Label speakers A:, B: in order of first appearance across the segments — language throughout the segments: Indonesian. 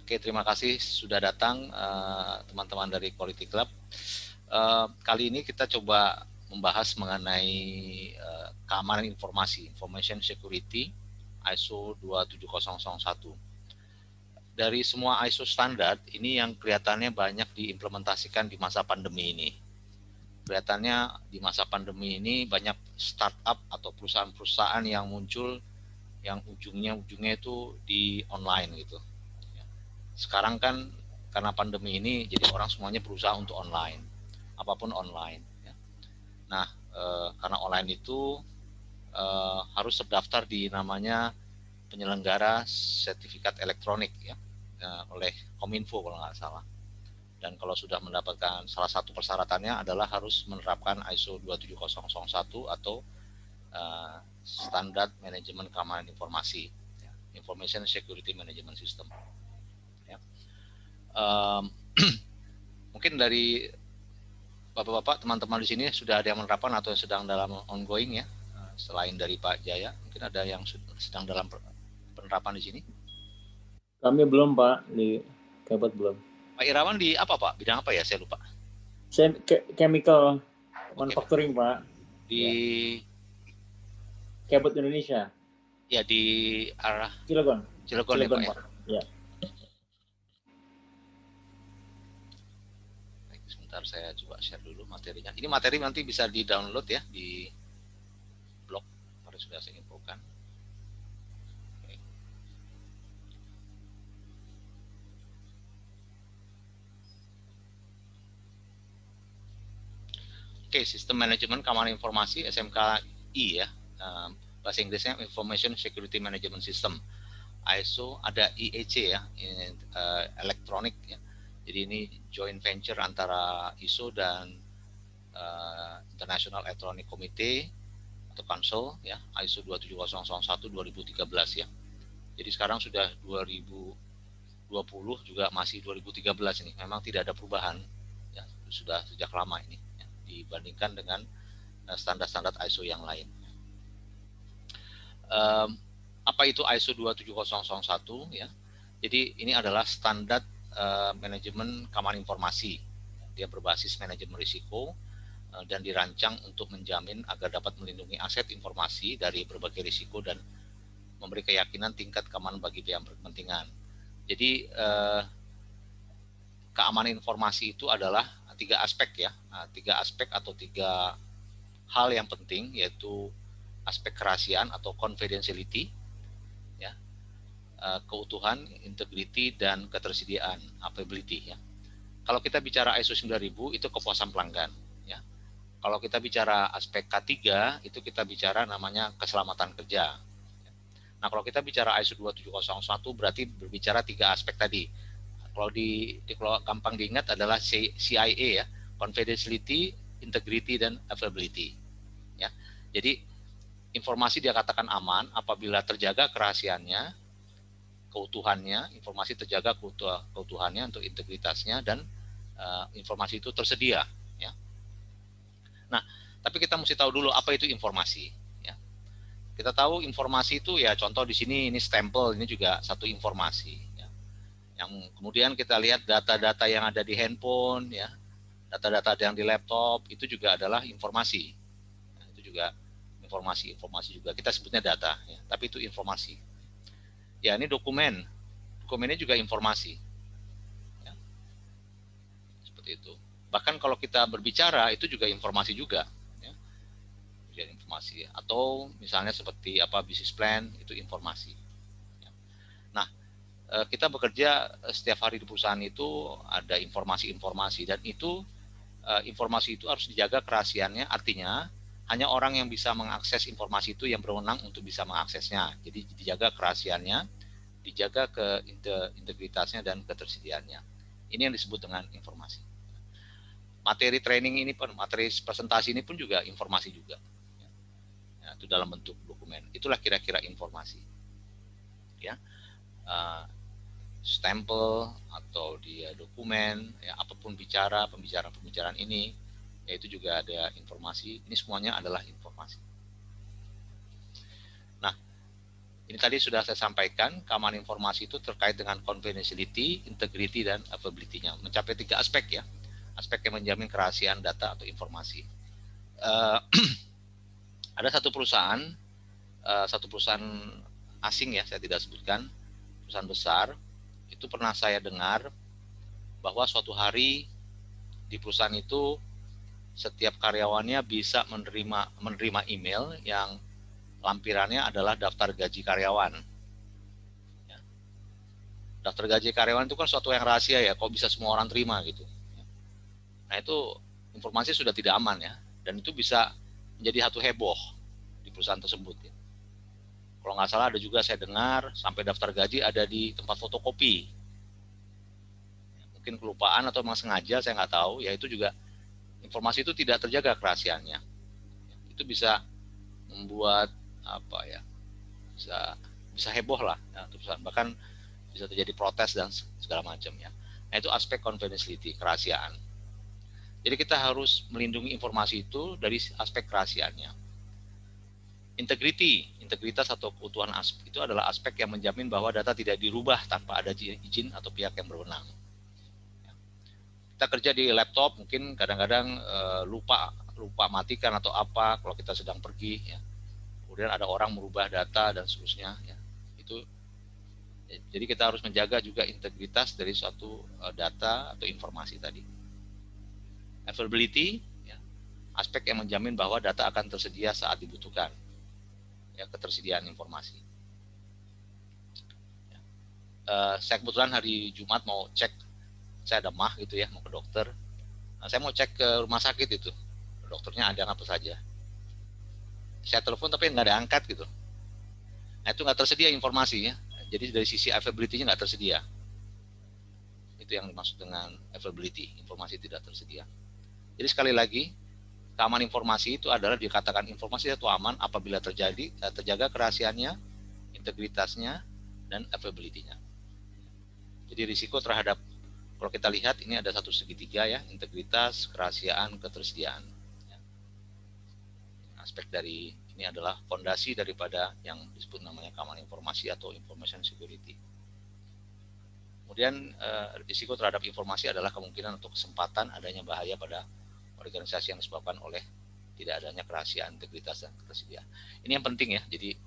A: Oke, terima kasih sudah datang teman-teman dari Quality Club. Kali ini kita coba membahas mengenai keamanan informasi, Information Security, ISO 27001. Dari semua ISO standar, ini yang kelihatannya banyak diimplementasikan di masa pandemi ini. Kelihatannya di masa pandemi ini banyak startup atau perusahaan-perusahaan yang muncul yang ujungnya itu di online gitu. Sekarang kan karena pandemi ini jadi orang semuanya berusaha untuk online, apapun online. Nah, karena online itu harus terdaftar di namanya penyelenggara sertifikat elektronik ya, oleh Kominfo kalau nggak salah. Dan kalau sudah mendapatkan salah satu persyaratannya adalah harus menerapkan ISO 27001 atau standar manajemen keamanan informasi, Information Security Management System. Ya. Mungkin dari Bapak-bapak, teman-teman di sini sudah ada yang menerapkan atau yang sedang dalam ongoing ya, selain dari Pak Jaya, mungkin ada yang sedang dalam penerapan di sini.
B: Kami belum Pak, di Kebet belum.
A: Pak Irawan di apa Pak? Bidang apa ya? Saya lupa.
B: Saya chemical manufacturing Pak.
A: Di
B: Kebet Indonesia.
A: Ya di arah
B: Cilegon
A: ya Pak ya.
B: Pak. Ya.
A: Sebentar saya coba share dulu materinya. Ini materi nanti bisa di-download ya di blog. Mari sudah saya infokan. Oke, Sistem Manajemen Keamanan Informasi SMKI ya. Bahasa Inggrisnya Information Security Management System. ISO ada IEC ya, elektronik ya. Jadi ini joint venture antara ISO dan International Electronic Committee atau Council ya, ISO 27001 2013 ya. Jadi sekarang sudah 2020 juga masih 2013 ini. Memang tidak ada perubahan ya, sudah sejak lama ini ya, dibandingkan dengan standar-standar ISO yang lain. Apa itu ISO 27001 ya? Jadi ini adalah standar manajemen keamanan informasi. Dia berbasis manajemen risiko dan dirancang untuk menjamin agar dapat melindungi aset informasi dari berbagai risiko dan memberi keyakinan tingkat keamanan bagi pihak berkepentingan. Jadi keamanan informasi itu adalah tiga aspek ya, tiga aspek atau tiga hal yang penting, yaitu aspek kerahasiaan atau confidentiality, ya, keutuhan, integrity, dan ketersediaan availability ya. Kalau kita bicara ISO 9000 itu kepuasan pelanggan ya. Kalau kita bicara aspek K3 itu kita bicara namanya keselamatan kerja. Nah, kalau kita bicara ISO 27001 berarti berbicara tiga aspek tadi. Kalau kalau gampang diingat adalah CIA ya, confidentiality, integrity, dan availability. Ya. Jadi informasi dia katakan aman apabila terjaga kerahasiaannya, keutuhannya, informasi terjaga keutuhannya untuk integritasnya, dan informasi itu tersedia. Ya. Nah, tapi kita mesti tahu dulu apa itu informasi. Ya. Kita tahu informasi itu ya, contoh di sini ini stempel, ini juga satu informasi. Ya. Yang kemudian kita lihat data-data yang ada di handphone, ya, data-data yang di laptop itu juga adalah informasi. Nah, itu juga informasi juga kita sebutnya data, ya, tapi itu informasi. Ya, ini dokumennya juga informasi. Ya. Seperti itu. Bahkan kalau kita berbicara itu juga informasi juga. Ya. Informasi. Atau misalnya seperti apa bisnis plan itu informasi. Ya. Nah, kita bekerja setiap hari di perusahaan itu ada informasi-informasi, dan itu informasi itu harus dijaga kerahasiaannya, artinya hanya orang yang bisa mengakses informasi itu yang berwenang untuk bisa mengaksesnya. Jadi dijaga kerahasiaannya, dijaga integritasnya dan ketersediaannya. Ini yang disebut dengan informasi. Materi training ini pun, materi presentasi ini pun juga informasi juga. Ya, itu dalam bentuk dokumen. Itulah kira-kira informasi. Ya, stempel atau dia dokumen, ya, apapun pembicaraan ini, yaitu juga ada informasi. Ini semuanya adalah informasi. Nah, Ini tadi sudah saya sampaikan, keamanan informasi itu terkait dengan confidentiality, integrity, dan availability-nya. Mencapai 3 aspek ya, aspek yang menjamin kerahasiaan data atau informasi. Ada satu perusahaan asing ya, saya tidak sebutkan, perusahaan besar, itu pernah saya dengar bahwa suatu hari di perusahaan itu setiap karyawannya bisa menerima email yang lampirannya adalah daftar gaji karyawan. Ya. Daftar gaji karyawan itu kan suatu yang rahasia ya, kok bisa semua orang terima gitu. Nah itu informasi sudah tidak aman ya, dan itu bisa menjadi satu heboh di perusahaan tersebut. Ya. Kalau nggak salah ada juga saya dengar sampai daftar gaji ada di tempat fotokopi. Ya, mungkin kelupaan atau memang sengaja, saya nggak tahu. Ya itu juga informasi itu tidak terjaga kerahasiaannya. Ya, itu bisa membuat apa ya, bisa heboh lah ya, bahkan bisa terjadi protes dan segala macam ya. Nah itu aspek confidentiality, kerahasiaan. Jadi kita harus melindungi informasi itu dari aspek kerahasiaannya. Integritas atau keutuhan aspek itu adalah aspek yang menjamin bahwa data tidak dirubah tanpa ada izin atau pihak yang berwenang. Kita kerja di laptop mungkin kadang-kadang lupa matikan atau apa kalau kita sedang pergi ya. Kemudian ada orang merubah data dan seterusnya ya. Itu jadi kita harus menjaga juga integritas dari suatu data atau informasi tadi. Availability ya, aspek yang menjamin bahwa data akan tersedia saat dibutuhkan ya, ketersediaan informasi ya. Saya kebetulan hari Jumat mau cek, saya ada mah gitu ya, mau ke dokter. Nah, saya mau cek ke rumah sakit itu, dokternya ada apa saja. Saya telepon tapi nggak ada angkat gitu. Nah itu nggak tersedia informasinya. Jadi dari sisi availability-nya nggak tersedia. Itu yang dimaksud dengan availability, informasi tidak tersedia. Jadi sekali lagi, keamanan informasi itu adalah dikatakan informasi itu aman apabila terjaga kerahasiaannya, integritasnya, dan availability-nya. Jadi risiko terhadap, kalau kita lihat ini ada satu segitiga ya, integritas, kerahasiaan, ketersediaan. Aspek dari ini adalah fondasi daripada yang disebut namanya keamanan informasi atau information security. Kemudian risiko terhadap informasi adalah kemungkinan untuk kesempatan adanya bahaya pada organisasi yang disebabkan oleh tidak adanya kerahasiaan, integritas, dan ketersediaan. Ini yang penting ya. Jadi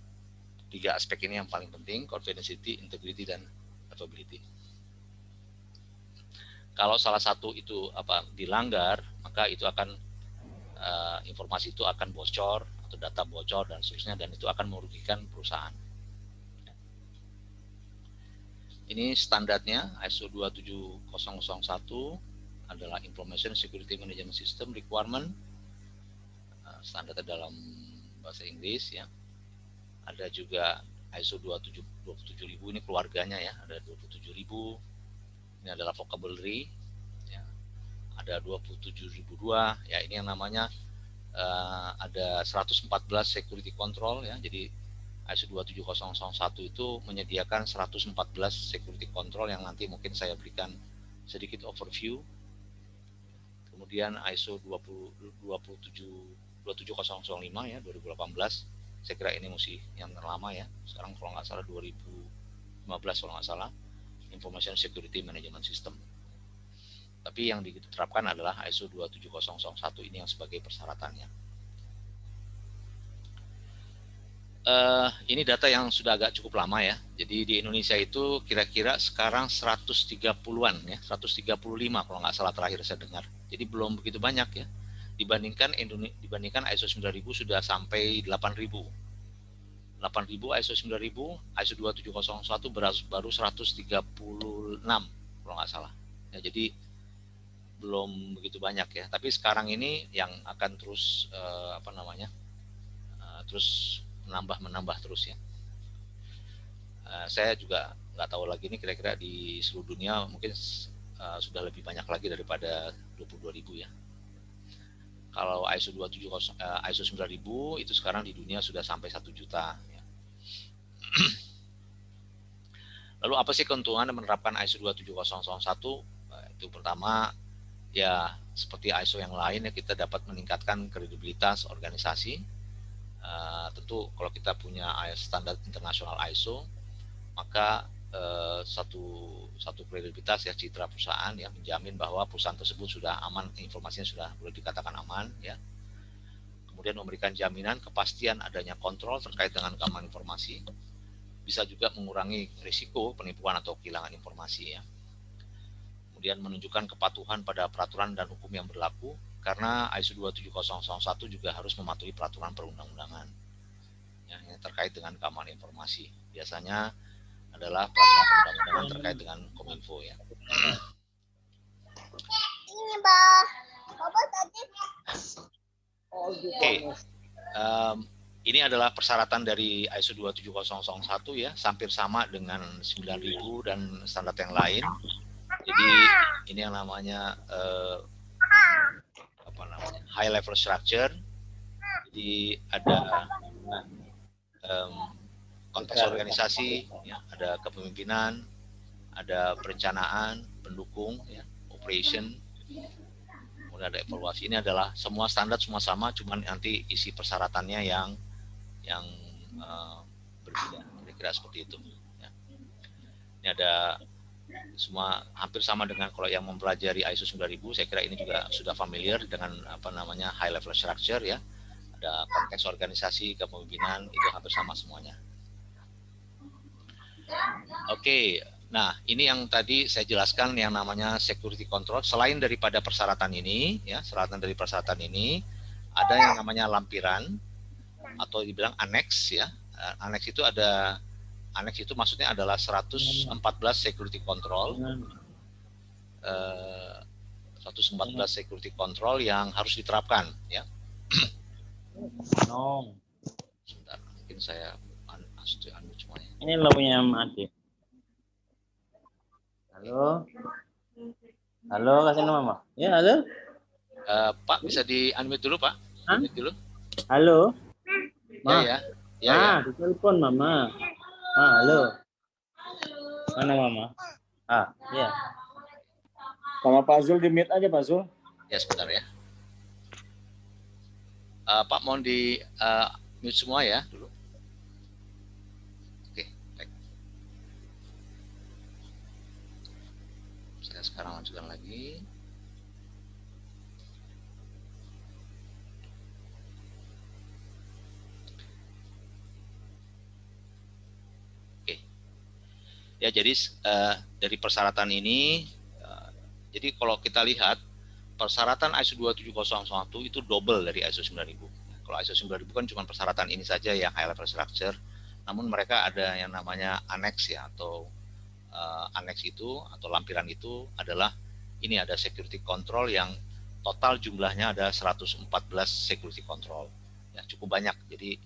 A: 3 aspek ini yang paling penting, confidentiality, integrity, dan availability. Kalau salah satu itu dilanggar, maka itu akan informasi itu akan bocor atau data bocor dan seterusnya, dan itu akan merugikan perusahaan. Ini standarnya ISO 27001 adalah Information Security Management System Requirement, standarnya dalam bahasa Inggris ya. Ada juga ISO 27000 ini keluarganya ya, ada 27000. Ini adalah vocabulary ya. Ada 27002 ya, ini yang namanya ada 114 security control ya. Jadi ISO 27001 itu menyediakan 114 security control yang nanti mungkin saya berikan sedikit overview. Kemudian ISO 27005 ya 2018. Saya kira ini masih yang lama ya. Sekarang kalau nggak salah 2015 kalau nggak salah, Information Security Management System. Tapi yang diterapkan adalah ISO 27001 ini yang sebagai persyaratannya. Ini data yang sudah agak cukup lama ya. Jadi di Indonesia itu kira-kira sekarang 130-an ya, 135 kalau nggak salah terakhir saya dengar. Jadi belum begitu banyak ya. Dibandingkan ISO 9000 sudah sampai 8000. 8000 ISO 9000, ISO 27001 baru 136 kalau nggak salah. Ya, jadi belum begitu banyak ya. Tapi sekarang ini yang akan terus terus menambah terus ya. Saya juga nggak tahu lagi ini kira-kira di seluruh dunia mungkin sudah lebih banyak lagi daripada 22.000 ya. Kalau ISO 9000 itu sekarang di dunia sudah sampai 1 juta ya. Lalu apa sih keuntungan menerapkan ISO 27001? Itu pertama ya seperti ISO yang lain ya, kita dapat meningkatkan kredibilitas organisasi. Tentu kalau kita punya standar internasional ISO, maka satu kredibilitas ya, citra perusahaan ya, menjamin bahwa perusahaan tersebut sudah aman, informasinya sudah boleh dikatakan aman ya. Kemudian memberikan jaminan kepastian adanya kontrol terkait dengan keamanan informasi, bisa juga mengurangi risiko penipuan atau kehilangan informasi ya. Kemudian menunjukkan kepatuhan pada peraturan dan hukum yang berlaku, karena ISO 27001 juga harus mematuhi peraturan perundang-undangan ya, yang terkait dengan keamanan informasi. Biasanya adalah peraturan perundang-undangan terkait dengan Kominfo ya.
C: Ini Mbak, Bapak tadi.
A: Oke. Ini adalah persyaratan dari ISO 27001 ya, hampir sama dengan 9000 dan standar yang lain. Jadi ini yang namanya high level structure. Jadi ada konteks organisasi, ya, ada kepemimpinan, ada perencanaan, pendukung, ya, operation, kemudian ada evaluasi. Ini adalah semua standar, semua sama, cuman nanti isi persyaratannya yang berbeda, kira-kira seperti itu. Ya. Ini ada semua hampir sama dengan kalau yang mempelajari ISO 9000, saya kira ini juga sudah familiar dengan high level structure ya. Ada konteks organisasi, kepemimpinan, itu hampir sama semuanya. Oke, nah ini yang tadi saya jelaskan yang namanya security control. Selain daripada persyaratan ini, ya, ada yang namanya lampiran atau dibilang annex ya. Annex itu maksudnya adalah 114 security control. 114 security control yang harus diterapkan ya. Sebentar, mungkin saya unmute semuanya.
B: Ini lo punya Ade. Halo, kasih nama Mama. Ya, halo.
A: Pak, bisa di unmute dulu, Pak. Unmute dulu.
B: Halo. Ma.
A: Ya.
B: Ditelepon Mama. Halo. Mana Mama? Ya. Sama Pak Zul di mute aja, Pak Zul.
A: Ya, sebentar ya. Pak, mohon di mute semua ya dulu. Oke, baik. Saya sekarang lanjutkan lagi. Ya, jadi dari persyaratan ini, jadi kalau kita lihat persyaratan ISO 27001 itu double dari ISO 9000. Kalau ISO 9000 kan cuma persyaratan ini saja yang high level structure, namun mereka ada yang namanya annex ya, atau annex itu atau lampiran itu adalah ini ada security control yang total jumlahnya ada 114 security control. Ya, cukup banyak. Jadi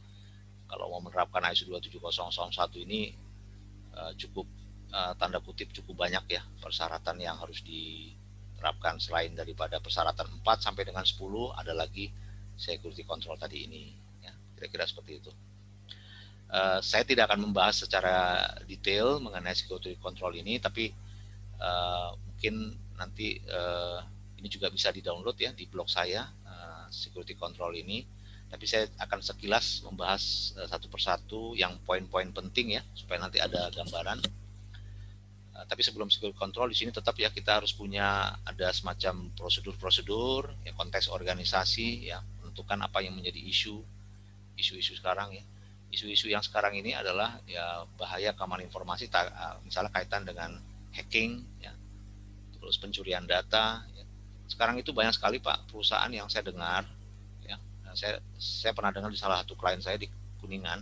A: kalau mau menerapkan ISO 27001 ini cukup tanda kutip cukup banyak ya persyaratan yang harus diterapkan. Selain daripada persyaratan 4 sampai dengan 10 ada lagi security control tadi ini ya, kira-kira seperti itu. Saya tidak akan membahas secara detail mengenai security control ini, tapi mungkin nanti ini juga bisa di-download ya di blog saya, security control ini. Tapi saya akan sekilas membahas satu persatu yang poin-poin penting ya, supaya nanti ada gambaran. Tapi sebelum security control di sini tetap ya kita harus punya ada semacam prosedur-prosedur, ya, konteks organisasi, ya, menentukan apa yang menjadi isu sekarang ya. Isu-isu yang sekarang ini adalah ya bahaya keamanan informasi, misalnya kaitan dengan hacking, ya, terus pencurian data. Ya. Sekarang itu banyak sekali Pak perusahaan yang saya dengar, ya, saya pernah dengar di salah satu klien saya di Kuningan,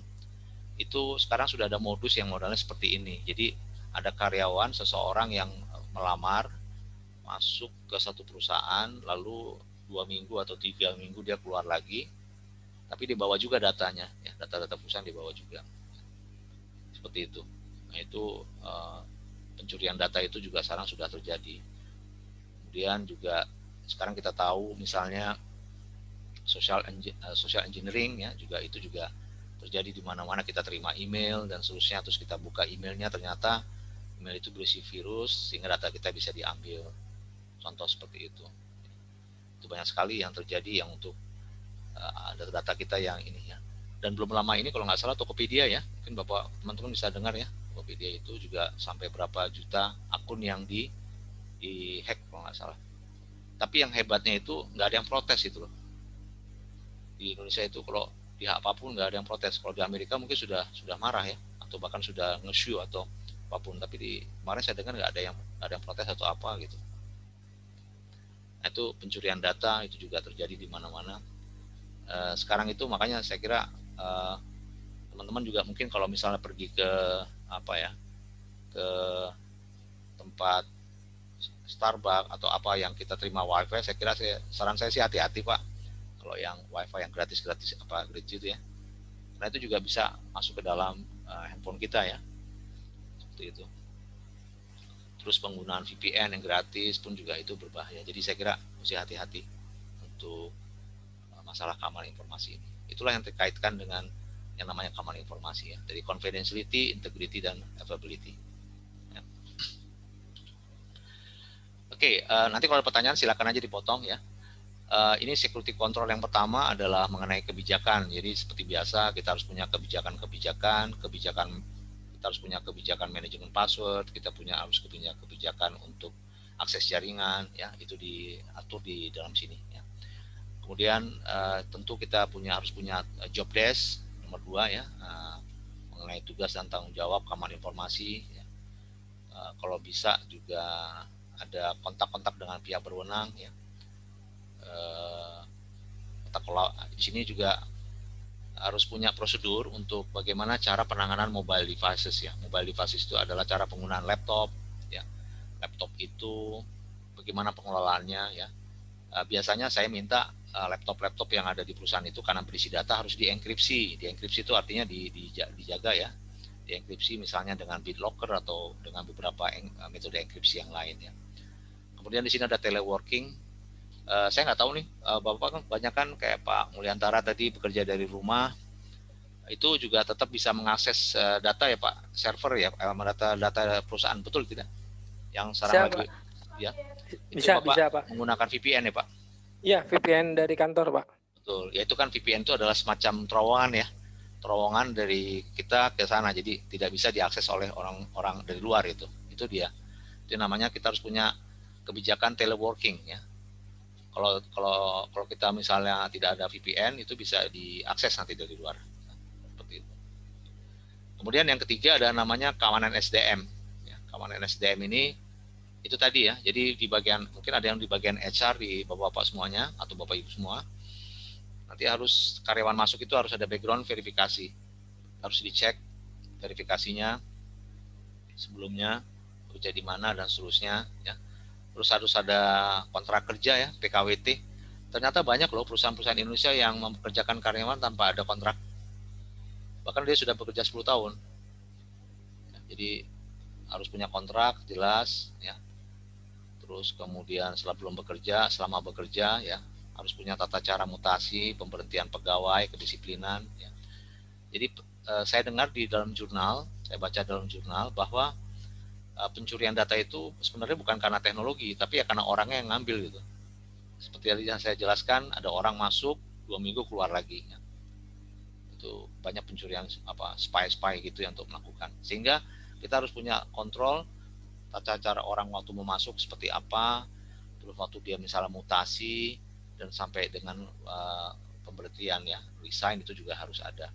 A: itu sekarang sudah ada modus yang modalnya seperti ini. Jadi ada karyawan seseorang yang melamar masuk ke satu perusahaan, lalu 2 minggu atau 3 minggu dia keluar lagi, tapi dibawa juga datanya, ya, data-data perusahaan dibawa juga, seperti itu. Nah itu pencurian data itu juga sekarang sudah terjadi. Kemudian juga sekarang kita tahu misalnya social engineering ya, juga itu juga terjadi di mana-mana. Kita terima email dan seterusnya, terus kita buka emailnya, ternyata email itu berisi virus sehingga data kita bisa diambil. Contoh seperti itu. Itu banyak sekali yang terjadi yang untuk data kita yang ini ya Dan belum lama ini kalau nggak salah Tokopedia ya, mungkin Bapak teman-teman bisa dengar ya, Tokopedia itu juga sampai berapa juta akun yang di hack kalau nggak salah. Tapi yang hebatnya itu nggak ada yang protes itu loh. Di Indonesia itu kalau di apapun nggak ada yang protes. Kalau di Amerika mungkin sudah marah ya, atau bahkan sudah nge-sue atau apapun. Tapi di kemarin saya dengar nggak ada yang protes atau apa gitu. Nah, itu pencurian data itu juga terjadi di mana-mana. Sekarang itu makanya saya kira teman-teman juga mungkin kalau misalnya pergi ke apa ya, ke tempat Starbucks atau apa yang kita terima wifi, saya kira saran saya sih hati-hati Pak. Kalau yang wifi yang gratis apa gratis itu ya, karena itu juga bisa masuk ke dalam handphone kita ya, seperti itu. Terus penggunaan VPN yang gratis pun juga itu berbahaya. Jadi saya kira mesti hati-hati untuk masalah keamanan informasi ini. Itulah yang terkaitkan dengan yang namanya keamanan informasi ya, dari confidentiality, integrity, dan availability. Ya. Oke, nanti kalau ada pertanyaan silakan aja dipotong ya. Ini security control yang pertama adalah mengenai kebijakan. Jadi seperti biasa kita harus punya kebijakan, kita harus punya kebijakan manajemen password, kita harus punya kebijakan untuk akses jaringan, ya itu diatur di dalam sini. Ya. Kemudian tentu kita harus punya job desk nomor 2 ya, mengenai tugas dan tanggung jawab keamanan informasi. Ya. Kalau bisa juga ada kontak-kontak dengan pihak berwenang. Ya. Di sini juga harus punya prosedur untuk bagaimana cara penanganan mobile devices ya. Mobile devices itu adalah cara penggunaan laptop ya. Laptop itu bagaimana pengelolaannya ya. Biasanya saya minta laptop-laptop yang ada di perusahaan itu karena berisi data harus dienkripsi. Dienkripsi itu artinya dijaga ya. Dienkripsi misalnya dengan BitLocker atau dengan beberapa metode enkripsi yang lain ya. Kemudian di sini ada teleworking. Saya nggak tahu nih, Bapak kan banyak kan kayak Pak Mulyantara tadi bekerja dari rumah, itu juga tetap bisa mengakses data ya Pak, server ya, data perusahaan, betul tidak? Yang sekarang lagi, ya, itu
D: bisa,
A: Bapak
D: bisa, Pak.
A: menggunakan VPN ya Pak?
D: Iya, VPN dari kantor Pak.
A: Betul, ya itu kan VPN itu adalah semacam terowongan ya, terowongan dari kita ke sana, jadi tidak bisa diakses oleh orang-orang dari luar itu dia. Itu namanya kita harus punya kebijakan teleworking ya. Kalau kita misalnya tidak ada VPN itu bisa diakses nanti dari luar. Seperti itu. Kemudian yang ketiga ada namanya keamanan SDM. Ya, keamanan SDM ini itu tadi ya. Jadi di bagian mungkin ada yang di bagian HR di bapak-bapak semuanya atau bapak ibu semua. Nanti harus karyawan masuk itu harus ada background verifikasi. Harus dicek verifikasinya sebelumnya kerja di mana dan seterusnya ya. Terus harus ada kontrak kerja ya, PKWT. Ternyata banyak loh perusahaan-perusahaan Indonesia yang mempekerjakan karyawan tanpa ada kontrak. Bahkan dia sudah bekerja 10 tahun. Ya, jadi harus punya kontrak jelas ya. Terus kemudian selama bekerja ya, harus punya tata cara mutasi, pemberhentian pegawai, kedisiplinan ya. Jadi saya dengar di dalam jurnal, saya baca dalam jurnal bahwa pencurian data itu sebenarnya bukan karena teknologi, tapi ya karena orangnya yang ngambil gitu. Seperti yang saya jelaskan, ada orang masuk 2 minggu keluar lagi. Ya. Itu banyak pencurian spy gitu yang untuk melakukan. Sehingga kita harus punya kontrol tata cara orang waktu mau masuk seperti apa, terus waktu dia misalnya mutasi dan sampai dengan pemberhentian ya, resign itu juga harus ada.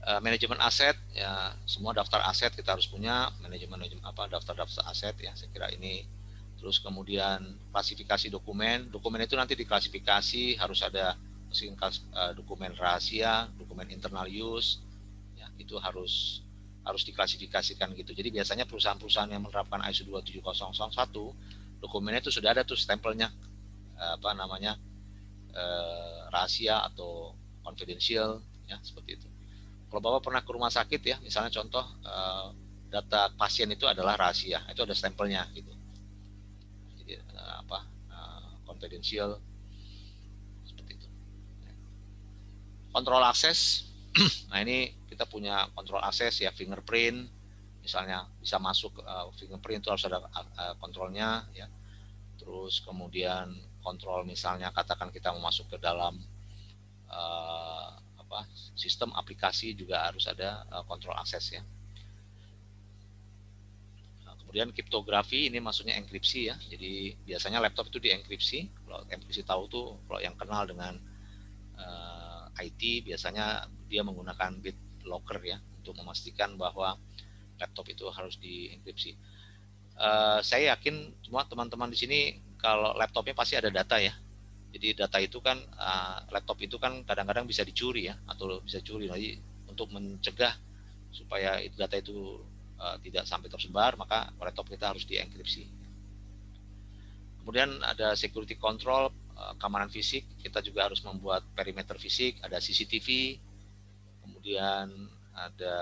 A: Manajemen aset ya, semua daftar aset kita harus punya manajemen daftar aset ya, saya kira ini. Terus kemudian klasifikasi dokumen itu nanti diklasifikasi, harus ada dokumen rahasia, dokumen internal use ya, itu harus diklasifikasikan gitu. Jadi biasanya perusahaan-perusahaan yang menerapkan ISO 27001 dokumennya itu sudah ada tuh stempelnya rahasia atau confidential ya, seperti itu. Kalau Bapak pernah ke rumah sakit ya, misalnya contoh data pasien itu adalah rahasia, itu ada stempelnya gitu. Jadi confidential seperti itu. Kontrol akses, nah ini kita punya kontrol akses ya, fingerprint, misalnya bisa masuk fingerprint itu harus ada kontrolnya ya. Terus kemudian kontrol, misalnya katakan kita mau masuk ke dalam sistem aplikasi juga harus ada kontrol akses ya. Kemudian kriptografi ini maksudnya enkripsi ya. Jadi biasanya laptop itu dienkripsi. Kalau enkripsi tahu tuh, kalau yang kenal dengan IT biasanya dia menggunakan BitLocker ya untuk memastikan bahwa laptop itu harus dienkripsi. Saya yakin semua teman-teman di sini kalau laptopnya pasti ada data ya. Jadi data itu kan laptop itu kan kadang-kadang bisa dicuri ya, atau bisa curi. Jadi untuk mencegah supaya data itu tidak sampai tersebar, maka laptop kita harus dienkripsi. Kemudian ada security control, keamanan fisik. Kita juga harus membuat perimeter fisik, ada CCTV, kemudian ada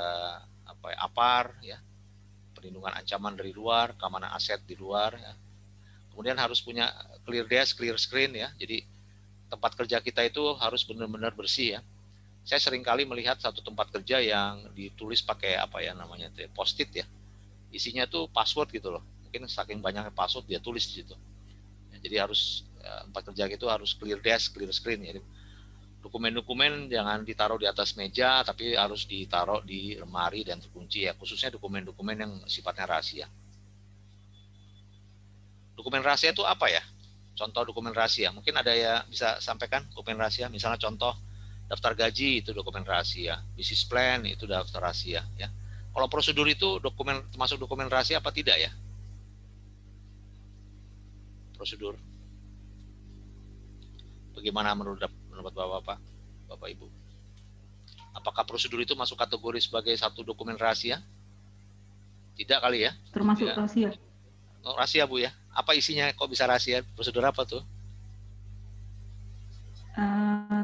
A: APAR ya, perlindungan ancaman dari luar, keamanan aset di luar ya. Kemudian harus punya clear desk, clear screen ya. Jadi tempat kerja kita itu harus benar-benar bersih ya. Saya sering kali melihat satu tempat kerja yang ditulis pakai post-it ya. Isinya tuh password gitu loh. Mungkin saking banyaknya password dia tulis di situ. Ya, jadi harus tempat kerja itu harus clear desk, clear screen ya. Dokumen-dokumen jangan ditaruh di atas meja, tapi harus ditaruh di lemari dan terkunci ya. Khususnya dokumen-dokumen yang sifatnya rahasia. Dokumen rahasia itu apa ya? Contoh dokumen rahasia. Mungkin ada ya bisa sampaikan dokumen rahasia. Misalnya contoh daftar gaji itu dokumen rahasia, business plan itu daftar rahasia ya. Kalau prosedur itu termasuk dokumen rahasia apa tidak ya? Prosedur. Bagaimana menurut Bapak Ibu? Apakah prosedur itu masuk kategori sebagai satu dokumen rahasia? Tidak kali ya?
E: Termasuk
A: ya.
E: Rahasia.
A: Oh, rahasia Bu ya. Apa isinya kok bisa rahasia? Prosedur apa tuh?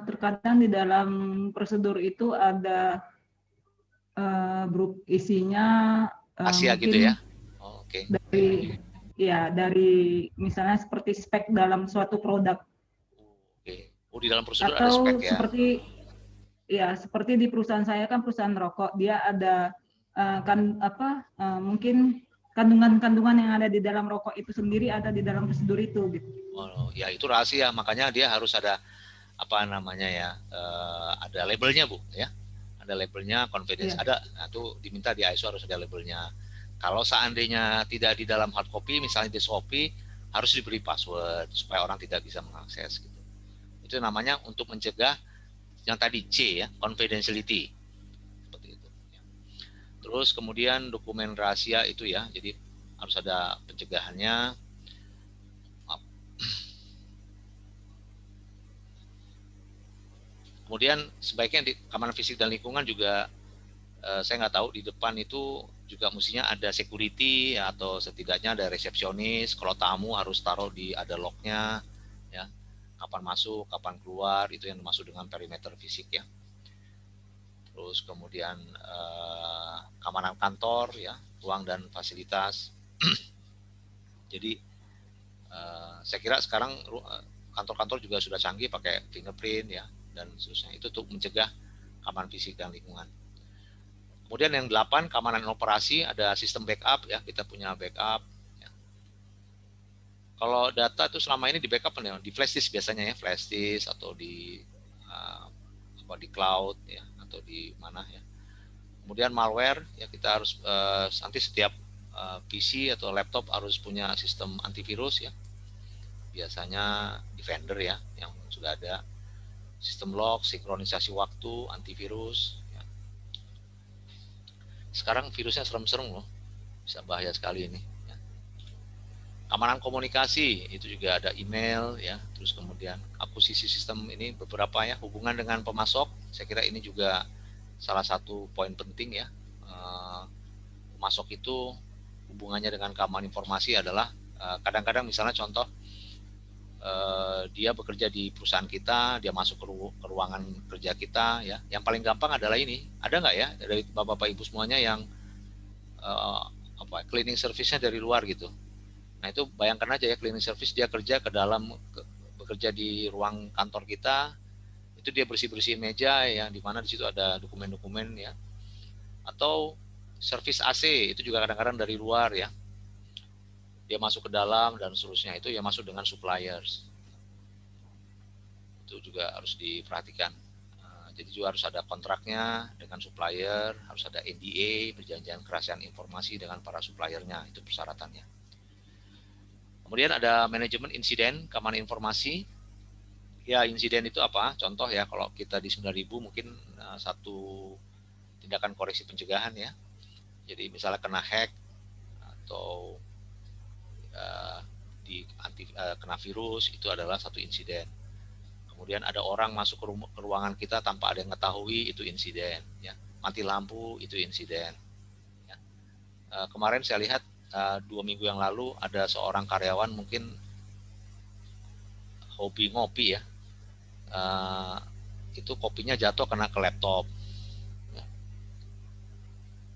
E: Terkadang di dalam prosedur itu ada isinya
A: rahasia gitu ya. Oh, oke.
E: Dari misalnya seperti spek dalam suatu produk.
A: Oke. Oh, di dalam prosedur
E: atau
A: ada spek ya.
E: Seperti di perusahaan saya kan perusahaan rokok, dia ada mungkin kandungan-kandungan yang ada di dalam rokok itu sendiri ada di dalam prosedur itu gitu.
A: Oh, ya itu rahasia, makanya dia harus ada ada labelnya Bu ya. Ada labelnya confidence, ada. Nah, itu diminta di ISO harus ada labelnya. Kalau seandainya tidak di dalam hard copy, misalnya di Shopee, harus diberi password supaya orang tidak bisa mengakses gitu. Itu namanya untuk mencegah yang tadi C ya, confidentiality. Seperti itu. Terus kemudian dokumen rahasia itu ya, jadi harus ada pencegahannya. Kemudian sebaiknya di keamanan fisik dan lingkungan juga saya nggak tahu, di depan itu juga mestinya ada security ya, atau setidaknya ada resepsionis. Kalau tamu harus taruh ada lognya ya, kapan masuk, kapan keluar, itu yang masuk dengan perimeter fisik ya. Terus kemudian keamanan kantor ya, ruang dan fasilitas. Jadi saya kira sekarang kantor-kantor juga sudah canggih pakai fingerprint ya dan seterusnya. Itu untuk mencegah keamanan fisik dan lingkungan. Kemudian yang 8, keamanan operasi, ada sistem backup ya, kita punya backup ya. Kalau data itu selama ini di backup di flash disk biasanya ya, flash disk atau di cloud ya, atau di mana ya. Kemudian malware ya, kita harus nanti setiap PC atau laptop harus punya sistem antivirus ya. Biasanya Defender ya yang sudah ada. Sistem log, sinkronisasi waktu, antivirus ya. Sekarang virusnya serem-serem loh. Bisa bahaya sekali ini ya. Keamanan komunikasi itu juga ada email ya, terus kemudian akuisisi sistem ini beberapa ya, hubungan dengan pemasok. Saya kira ini juga salah satu poin penting ya. Pemasok itu hubungannya dengan keamanan informasi adalah kadang-kadang misalnya contoh dia bekerja di perusahaan kita, dia masuk ke ruangan kerja kita ya. Yang paling gampang adalah ini. Ada nggak ya dari Bapak Ibu semuanya yang cleaning service-nya dari luar gitu. Nah, itu bayangkan aja ya, cleaning service dia kerja bekerja di ruang kantor kita. Itu dia bersih-bersih meja ya, di mana di situ ada dokumen-dokumen ya. Atau service AC itu juga kadang-kadang dari luar ya. Dia masuk ke dalam dan seterusnya, itu ya masuk dengan suppliers. Itu juga harus diperhatikan. Jadi juga harus ada kontraknya dengan supplier, harus ada NDA, perjanjian kerahasiaan informasi dengan para suppliernya, itu persyaratannya. Kemudian ada manajemen insiden, keamanan informasi. Ya, insiden itu apa? Contoh ya, kalau kita di 9.000 mungkin satu tindakan koreksi pencegahan ya. Jadi misalnya kena hack atau kena virus, itu adalah satu insiden. Kemudian ada orang masuk ke ruangan kita tanpa ada yang mengetahui, itu insiden. Ya. Mati lampu, itu insiden. Ya. Kemarin saya lihat 2 minggu yang lalu ada seorang karyawan mungkin hobi ngopi ya. Itu kopinya jatuh kena ke laptop. Ya.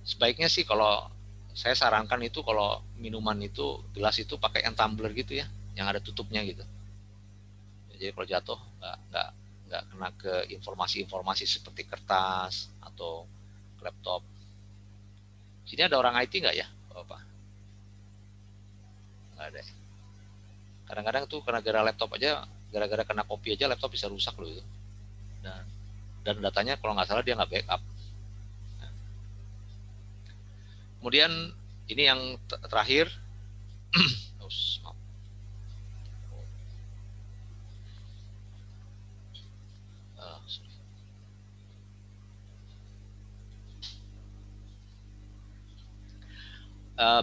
A: Sebaiknya sih kalau saya sarankan itu kalau minuman itu gelas itu pakai yang tumbler gitu ya, yang ada tutupnya gitu. Jadi kalau jatuh nggak kena ke informasi-informasi seperti kertas atau laptop. Sini ada orang IT nggak ya, Bapak? Nggak ada. Kadang-kadang tuh gara-gara laptop aja, gara-gara kena kopi aja laptop bisa rusak loh itu. Dan datanya kalau nggak salah dia nggak backup. Nah. Kemudian ini yang terakhir.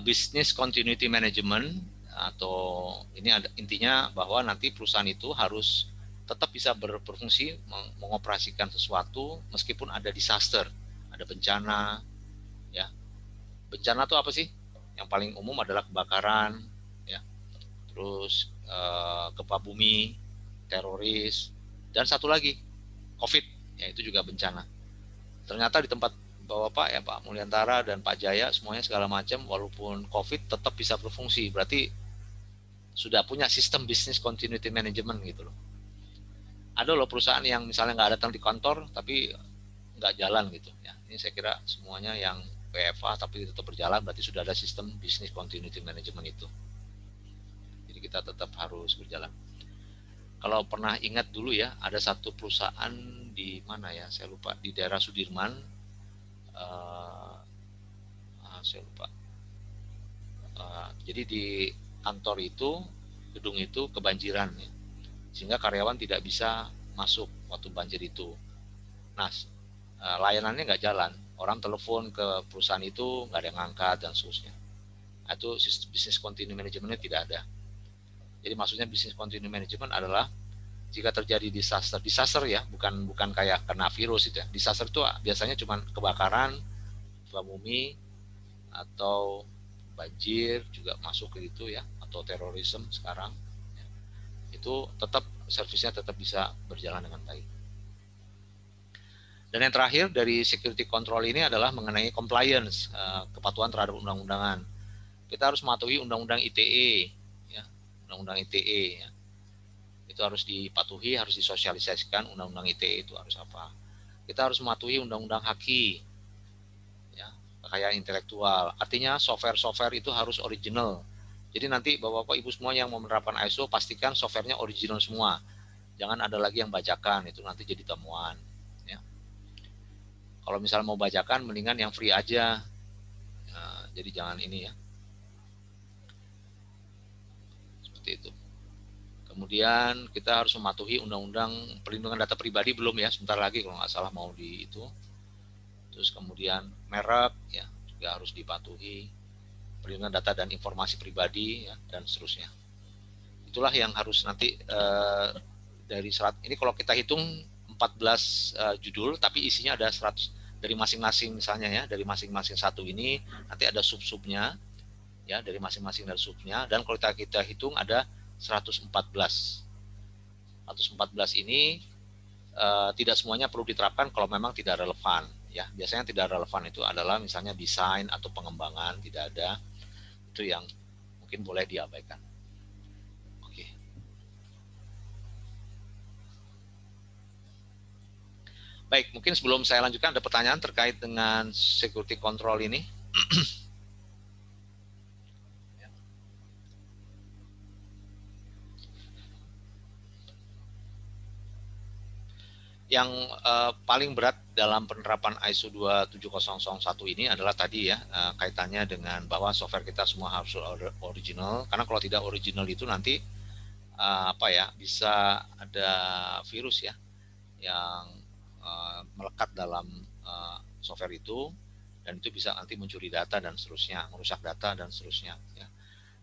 A: Business continuity management, atau ini ada intinya bahwa nanti perusahaan itu harus tetap bisa berfungsi mengoperasikan sesuatu meskipun ada disaster, ada bencana ya. Bencana itu apa sih? Yang paling umum adalah kebakaran ya. Terus gempa bumi, teroris, dan satu lagi COVID, ya itu juga bencana. Ternyata di tempat Bapak ya Pak Mulyantara dan Pak Jaya semuanya segala macam walaupun COVID tetap bisa berfungsi, berarti sudah punya sistem bisnis continuity management gitu loh. Ada loh perusahaan yang misalnya nggak datang di kantor tapi nggak jalan gitu ya. Ini saya kira semuanya yang WFA tapi tetap berjalan berarti sudah ada sistem bisnis continuity management itu. Jadi kita tetap harus berjalan. Kalau pernah ingat dulu ya, ada satu perusahaan di mana ya, saya lupa, di daerah Sudirman. Saya lupa. Jadi di kantor itu, gedung itu kebanjiran ya, sehingga karyawan tidak bisa masuk waktu banjir itu. Nah, layanannya nggak jalan, orang telepon ke perusahaan itu nggak ada yang ngangkat dan seterusnya. Nah, itu bisnis continuity manajemennya tidak ada. Jadi maksudnya bisnis continuity management adalah jika terjadi disaster ya, bukan kayak kena virus itu ya. Disaster itu biasanya cuma kebakaran, gempa bumi, atau banjir juga masuk ke itu ya, atau terorisme sekarang ya. Itu tetap servisnya tetap bisa berjalan dengan baik. Dan yang terakhir dari security control ini adalah mengenai compliance, kepatuhan terhadap undang-undangan. Kita harus mematuhi undang-undang ITE ya, undang-undang ITE ya. Itu harus dipatuhi, harus disosialisasikan undang-undang ITE itu harus apa. Kita harus mematuhi undang-undang HAKI kekayaan intelektual. Artinya software itu harus original. Jadi nanti Bapak-Bapak Ibu semua yang mau menerapkan ISO pastikan softwarenya original semua. Jangan ada lagi yang bajakan, itu nanti jadi temuan. Ya. Kalau misalnya mau bajakan, mendingan yang free aja. Nah, jadi jangan ini ya. Seperti itu. Kemudian kita harus mematuhi undang-undang perlindungan data pribadi belum ya, sebentar lagi kalau nggak salah mau di itu. Terus kemudian merek ya juga harus dipatuhi, perlindungan data dan informasi pribadi ya, dan seterusnya. Itulah yang harus nanti dari ini kalau kita hitung 14 judul tapi isinya ada 100 dari masing-masing misalnya ya, dari masing-masing satu ini nanti ada sub-subnya ya, dari masing-masing dari subnya, dan kalau kita hitung ada 114. 114 ini tidak semuanya perlu diterapkan kalau memang tidak relevan. Ya, biasanya tidak relevan itu adalah misalnya desain atau pengembangan tidak ada, itu yang mungkin boleh diabaikan. Oke. Baik, mungkin sebelum saya lanjutkan ada pertanyaan terkait dengan security control ini. yang paling berat dalam penerapan ISO 27001 ini adalah tadi ya, kaitannya dengan bahwa software kita semua harus original, karena kalau tidak original itu nanti bisa ada virus ya yang melekat dalam software itu, dan itu bisa nanti mencuri data dan seterusnya, merusak data dan seterusnya ya.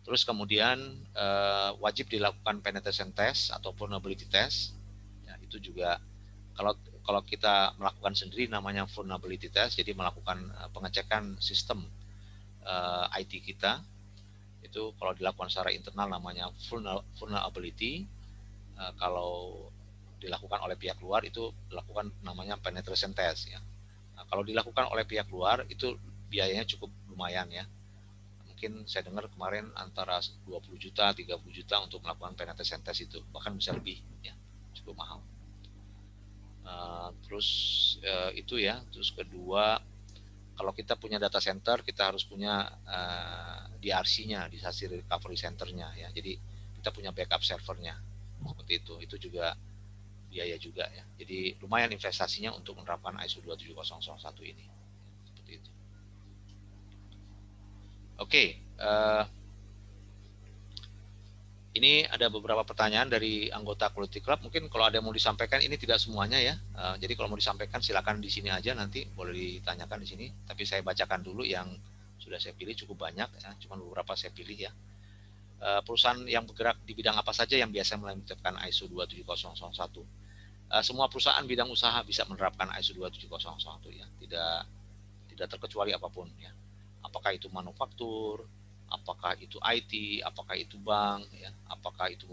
A: Terus kemudian wajib dilakukan penetration test atau vulnerability test ya, itu juga kalau kita melakukan sendiri namanya vulnerability test, jadi melakukan pengecekan sistem IT kita, itu kalau dilakukan secara internal namanya vulnerability, kalau dilakukan oleh pihak luar itu dilakukan namanya penetration test ya. Nah, kalau dilakukan oleh pihak luar itu biayanya cukup lumayan ya. Mungkin saya dengar kemarin antara 20 juta, 30 juta untuk melakukan penetration test itu, bahkan bisa lebih ya, cukup mahal. Terus itu ya. Terus kedua, kalau kita punya data center, kita harus punya DRC-nya, disaster recovery center-nya ya. Jadi kita punya backup servernya seperti itu. Itu juga biaya juga ya. Jadi lumayan investasinya untuk menerapkan ISO 27001 ini. Seperti itu. Oke. Ini ada beberapa pertanyaan dari anggota Quality Club. Mungkin kalau ada yang mau disampaikan, ini tidak semuanya ya. Jadi kalau mau disampaikan silakan di sini aja, nanti boleh ditanyakan di sini. Tapi saya bacakan dulu yang sudah saya pilih, cukup banyak ya. Cuma beberapa saya pilih ya. Perusahaan yang bergerak di bidang apa saja yang biasa menerapkan ISO 27001? Semua perusahaan bidang usaha bisa menerapkan ISO 27001 ya. Tidak terkecuali apapun ya. Apakah itu manufaktur, apakah itu IT, apakah itu bank, ya, apakah itu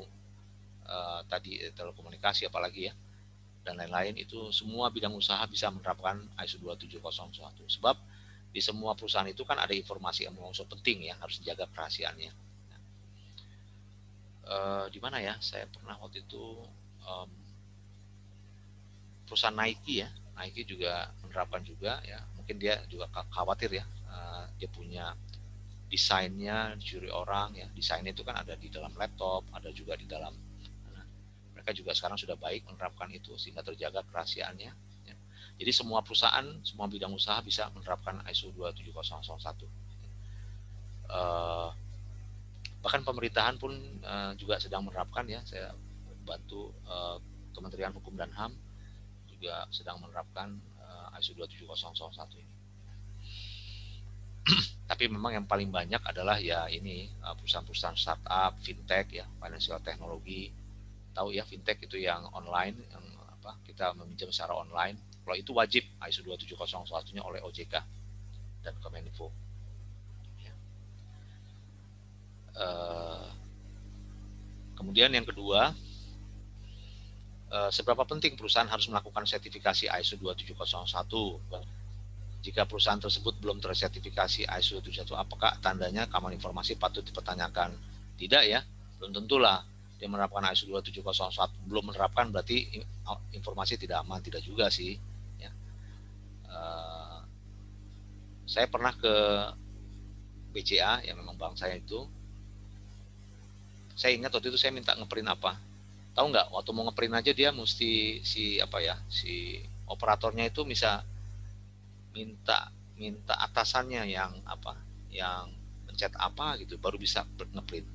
A: tadi telekomunikasi apalagi ya, dan lain-lain, itu semua bidang usaha bisa menerapkan ISO 27001. Sebab di semua perusahaan itu kan ada informasi yang unsur penting ya, harus dijaga kerahasiaannya. Di mana ya? Saya pernah waktu itu perusahaan Nike ya, Nike juga menerapkan juga ya. Mungkin dia juga khawatir ya, dia punya desainnya dicuri orang ya. Desainnya itu kan ada di dalam laptop, ada juga di dalam. Nah, mereka juga sekarang sudah baik menerapkan itu sehingga terjaga kerahasiaannya. Ya. Jadi semua perusahaan, semua bidang usaha bisa menerapkan ISO 27001. Bahkan pemerintahan pun juga sedang menerapkan ya. Saya bantu Kementerian Hukum dan HAM juga sedang menerapkan ISO 27001 ini. Tapi memang yang paling banyak adalah ya ini perusahaan-perusahaan startup, fintech ya, financial teknologi. Tahu ya fintech itu yang online, yang kita meminjam secara online. Kalau itu wajib ISO 27001-nya oleh OJK dan Kemenfo. Ya. Kemudian yang kedua, seberapa penting perusahaan harus melakukan sertifikasi ISO 27001? Jika perusahaan tersebut belum tersertifikasi ISO 27001, apakah tandanya keamanan informasi patut dipertanyakan? Tidak ya, belum tentulah. Dia menerapkan ISO 27001, belum menerapkan berarti informasi tidak aman, tidak juga sih. Ya. Saya pernah ke BCA, yang memang bank saya itu. Saya ingat waktu itu saya minta ngeprint apa. Tahu nggak? Waktu mau ngeprint aja dia mesti si operatornya itu bisa minta atasannya yang pencet apa gitu baru bisa ngeprint.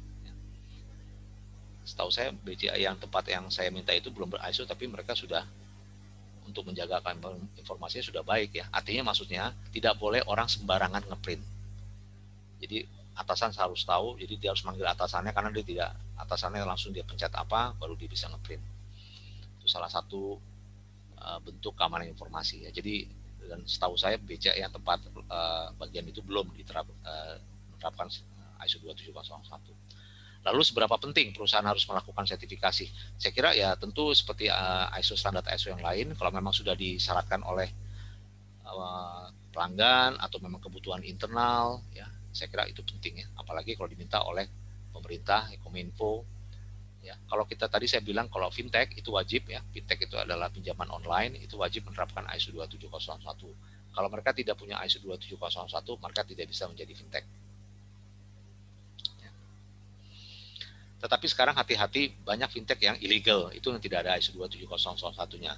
A: Setahu saya BCA yang tempat yang saya minta itu belum ber-ISO, tapi mereka sudah untuk menjaga informasinya sudah baik ya. Artinya maksudnya tidak boleh orang sembarangan ngeprint. Jadi atasan harus tahu, jadi dia harus manggil atasannya, karena dia tidak, atasannya langsung dia pencet apa baru dia bisa ngeprint. Itu salah satu bentuk keamanan informasi ya. Jadi dan setahu saya BCA yang tempat bagian itu belum menerapkan ISO 27001. Lalu seberapa penting perusahaan harus melakukan sertifikasi? Saya kira ya tentu seperti ISO standar ISO yang lain, kalau memang sudah disyaratkan oleh pelanggan atau memang kebutuhan internal ya, saya kira itu penting ya, apalagi kalau diminta oleh pemerintah, Kominfo. Ya, kalau kita tadi saya bilang kalau fintech itu wajib ya, fintech itu adalah pinjaman online, itu wajib menerapkan ISO 27001. Kalau mereka tidak punya ISO 27001, mereka tidak bisa menjadi fintech. Ya. Tetapi sekarang hati-hati, banyak fintech yang ilegal, itu yang tidak ada ISO 27001-nya.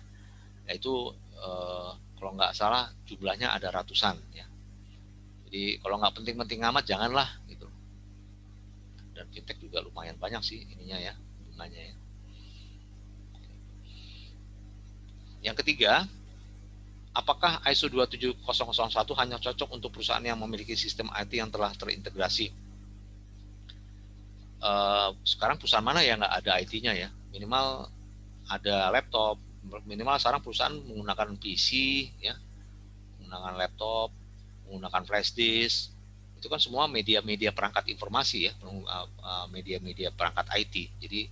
A: Yaitu kalau nggak salah jumlahnya ada ratusan ya. Jadi kalau nggak penting-penting amat janganlah gitu. Dan fintech juga lumayan banyak sih ininya ya, bunganya ya. Yang ketiga, apakah ISO 27001 hanya cocok untuk perusahaan yang memiliki sistem IT yang telah terintegrasi? Sekarang perusahaan mana yang nggak ada IT-nya ya? Minimal ada laptop, minimal sekarang perusahaan menggunakan PC ya, menggunakan laptop, menggunakan flash disk, itu kan semua media-media perangkat informasi ya, media-media perangkat IT. Jadi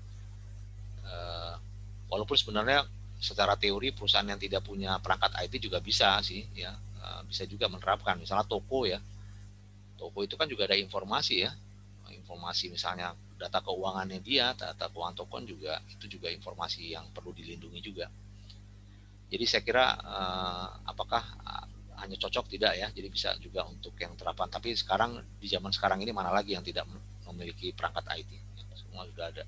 A: walaupun sebenarnya secara teori perusahaan yang tidak punya perangkat IT juga bisa sih ya, bisa juga menerapkan. Misalnya toko ya, toko itu kan juga ada informasi ya, informasi misalnya data keuangannya dia, data keuangan toko juga itu juga informasi yang perlu dilindungi juga. Jadi saya kira apakah hanya cocok tidak ya, jadi bisa juga untuk yang terapan. Tapi sekarang di zaman sekarang ini mana lagi yang tidak memiliki perangkat IT? Semua sudah ada.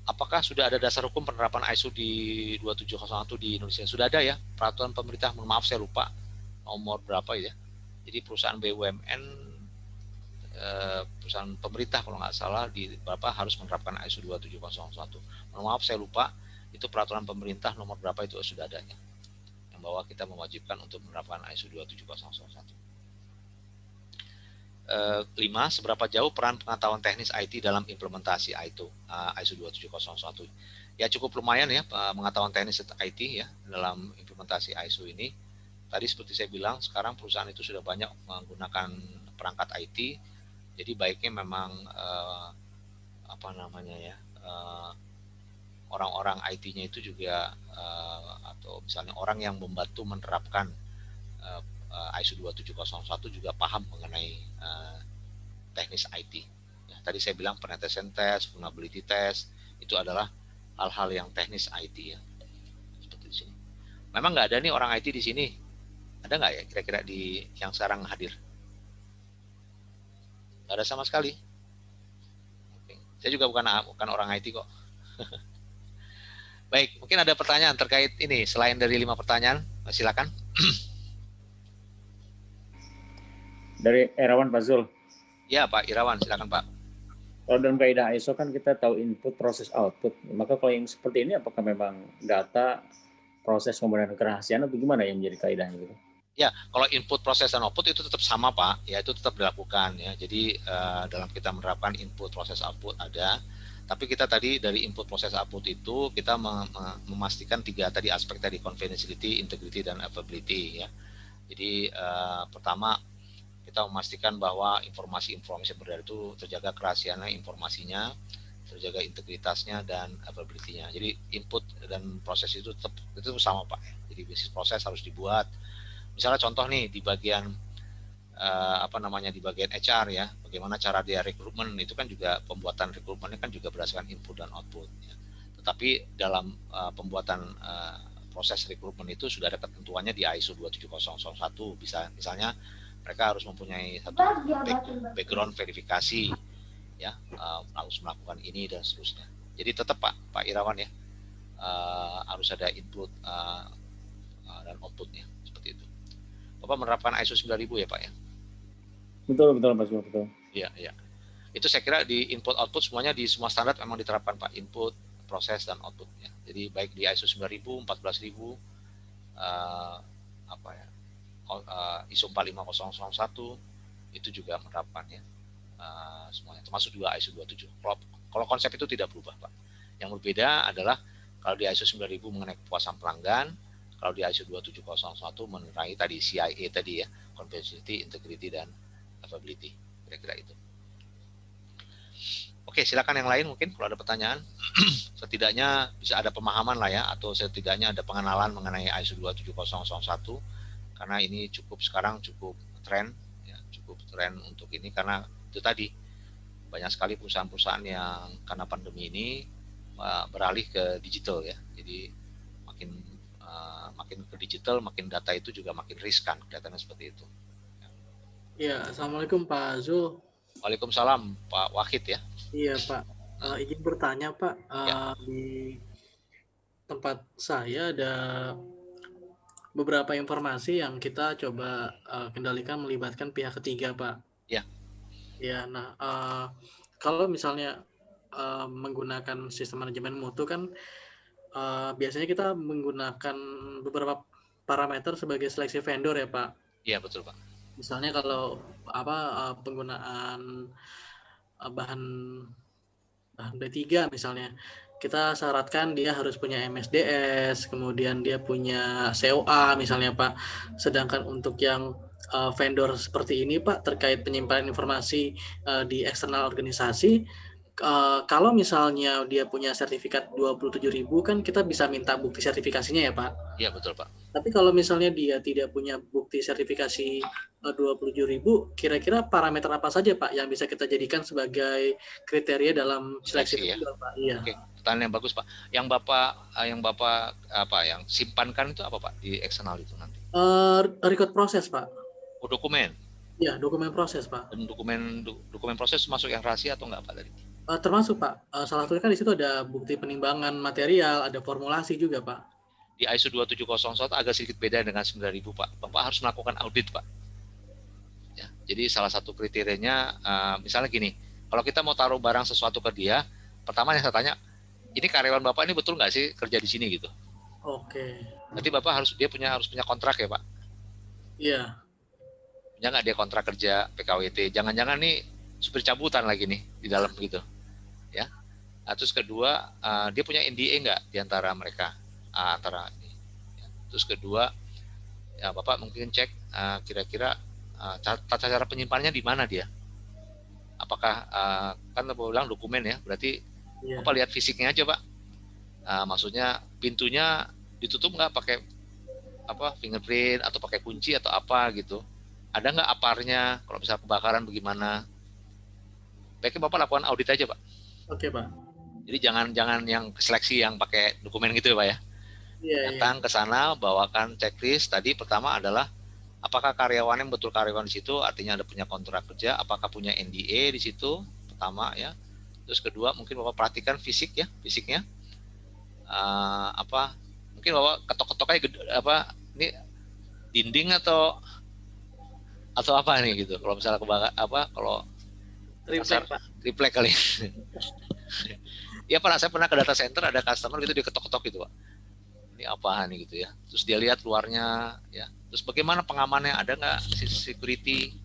A: Apakah sudah ada dasar hukum penerapan ISO di 27001 di Indonesia? Sudah ada ya, peraturan pemerintah. Mohon maaf saya lupa nomor berapa ya. Jadi perusahaan BUMN, perusahaan pemerintah kalau nggak salah di berapa harus menerapkan ISO 27001. Mohon maaf saya lupa, itu peraturan pemerintah nomor berapa itu sudah adanya. Bahwa kita mewajibkan untuk menerapkan ISO 27001. 5. Seberapa jauh peran pengetahuan teknis IT dalam implementasi ISO 27001? Ya cukup lumayan ya pengetahuan teknis IT ya dalam implementasi ISO ini. Tadi seperti saya bilang, sekarang perusahaan itu sudah banyak menggunakan perangkat IT. Jadi baiknya memang orang-orang IT-nya itu juga atau misalnya orang yang membantu menerapkan ISO 27001 juga paham mengenai teknis IT. Ya, tadi saya bilang penetration test, vulnerability test itu adalah hal-hal yang teknis IT ya. Seperti di sini. Memang nggak ada nih orang IT di sini. Ada nggak ya kira-kira di yang sekarang hadir? Nggak ada sama sekali. Oke. Saya juga bukan orang IT kok. Baik, mungkin ada pertanyaan terkait ini selain dari 5 pertanyaan, silakan.
B: Dari Irawan Pak Zul.
A: Ya Pak Irawan, silakan Pak.
B: Kalau dalam kaidah ISO kan kita tahu input, proses, output. Maka kalau yang seperti ini apakah memang data, proses, kemudian kerahasiaan atau gimana yang menjadi kaidahnya gitu?
A: Ya, kalau input, proses, dan output itu tetap sama Pak, ya itu tetap dilakukan ya. Jadi dalam kita menerapkan input, proses, output ada. Tapi kita tadi dari input, proses, output itu kita memastikan 3 tadi aspek tadi, confidentiality, integrity, dan availability ya. Jadi pertama kita memastikan bahwa informasi-informasi yang beredar itu terjaga kerahasiaannya, informasinya, terjaga integritasnya dan availability-nya. Jadi input dan proses itu tetap itu sama Pak. Jadi basis proses harus dibuat. Misalnya contoh nih di bagian di bagian HR ya, bagaimana cara dia rekrutmen itu kan juga pembuatan rekrutmennya kan juga berdasarkan input dan output. Ya. Tetapi dalam pembuatan proses rekrutmen itu sudah ada ketentuannya di ISO 27001. Bisa misalnya mereka harus mempunyai satu background verifikasi, ya harus melakukan ini dan seterusnya. Jadi tetap Pak Irawan ya harus ada input dan outputnya seperti itu. Bapak menerapkan ISO 9000 ya Pak ya?
B: Betul Mas, betul.
A: Iya. Itu saya kira di input output semuanya di semua standar memang diterapkan Pak, input, proses dan outputnya. Jadi baik di ISO 9000, 14000, ISO 45001 itu juga menerapkan ya semuanya, termasuk juga ISO 27. Kalau konsep itu tidak berubah Pak. Yang berbeda adalah kalau di ISO 9000 mengenai kepuasan pelanggan, kalau di ISO 27001 mengenai tadi CIA tadi ya, confidentiality, integrity, dan availability. Kira-kira itu. Oke, silakan yang lain mungkin kalau ada pertanyaan. Setidaknya bisa ada pemahaman lah ya, atau setidaknya ada pengenalan mengenai ISO 27001, karena ini sekarang cukup tren ya, cukup tren untuk ini karena itu tadi banyak sekali perusahaan-perusahaan yang karena pandemi ini beralih ke digital ya. Jadi makin ke digital, makin data itu juga makin riskan, kelihatannya seperti itu.
F: Ya, Assalamualaikum Pak Zul.
A: Waalaikumsalam Pak Wahid ya.
F: Iya Pak, izin bertanya Pak,
A: Ya.
F: di tempat saya ada beberapa informasi yang kita coba kendalikan melibatkan pihak ketiga, Pak.
A: Ya.
F: Ya, nah kalau misalnya menggunakan sistem manajemen mutu kan biasanya kita menggunakan beberapa parameter sebagai seleksi vendor ya, Pak.
A: Iya, betul, Pak.
F: Misalnya kalau penggunaan bahan B3 misalnya, kita syaratkan dia harus punya MSDS, kemudian dia punya COA misalnya, Pak. Sedangkan untuk yang vendor seperti ini, Pak, terkait penyimpanan informasi di eksternal organisasi, kalau misalnya dia punya sertifikat 27.000 kan kita bisa minta bukti sertifikasinya ya, Pak.
A: Iya, betul, Pak.
F: Tapi kalau misalnya dia tidak punya bukti sertifikasi 27.000, kira-kira parameter apa saja, Pak, yang bisa kita jadikan sebagai kriteria dalam seleksi
A: Seleksi, ya?
F: vendor, Pak? Iya.
A: Oke, pertanyaan yang bagus, Pak. Yang Bapak yang simpankan itu apa, Pak, di eksternal itu nanti?
F: Record proses, Pak.
A: Oh, dokumen.
F: Iya, dokumen proses, Pak.
A: Dan dokumen proses masuk yang rahasia atau enggak, Pak, tadi?
F: Termasuk, Pak. Salah satunya kan di situ ada bukti penimbangan material, ada formulasi juga, Pak.
A: Di ISO 27001 agak sedikit beda dengan 9000, Pak. Bapak harus melakukan audit, Pak. Ya, jadi salah satu kriterianya, misalnya gini, kalau kita mau taruh barang sesuatu ke dia, pertama yang saya tanya, ini karyawan Bapak ini betul nggak sih kerja di sini gitu?
F: Oke.
A: Nanti Bapak harus punya kontrak ya, Pak.
F: Iya.
A: Punya nggak dia kontrak kerja PKWT? Jangan-jangan nih supir cabutan lagi nih di dalam gitu, ya. Terus kedua, dia punya NDA nggak di antara mereka? Antara ini. Ya. Terus kedua, ya Bapak mungkin cek kira-kira tata cara penyimpanannya di mana dia. Apakah kan Bapak bilang dokumen ya, berarti Bapak lihat fisiknya aja, Pak. Maksudnya pintunya ditutup nggak pakai fingerprint atau pakai kunci atau apa gitu. Ada nggak aparnya? Kalau misalnya kebakaran bagaimana? Baiknya Bapak lakukan audit aja, Pak.
F: Oke, Pak.
A: Jadi jangan yang seleksi yang pakai dokumen gitu ya, Pak ya.
F: Iya,
A: Datang ke sana, bawakan checklist. Tadi pertama adalah apakah karyawannya betul karyawan di situ, artinya ada punya kontrak kerja, apakah punya NDA di situ, pertama ya. Terus kedua, mungkin Bapak perhatikan fisiknya. Mungkin Bapak ketok-ketoknya ini dinding atau apa nih gitu. Kalau misalnya kalau
F: triplek, Pak.
A: Triplek kali. Ya, Pak, saya pernah ke data center, ada customer gitu dia ketok-ketok gitu, Pak. Ini apaan nih gitu ya. Terus dia lihat luarnya ya. Terus bagaimana pengamannya, ada nggak security?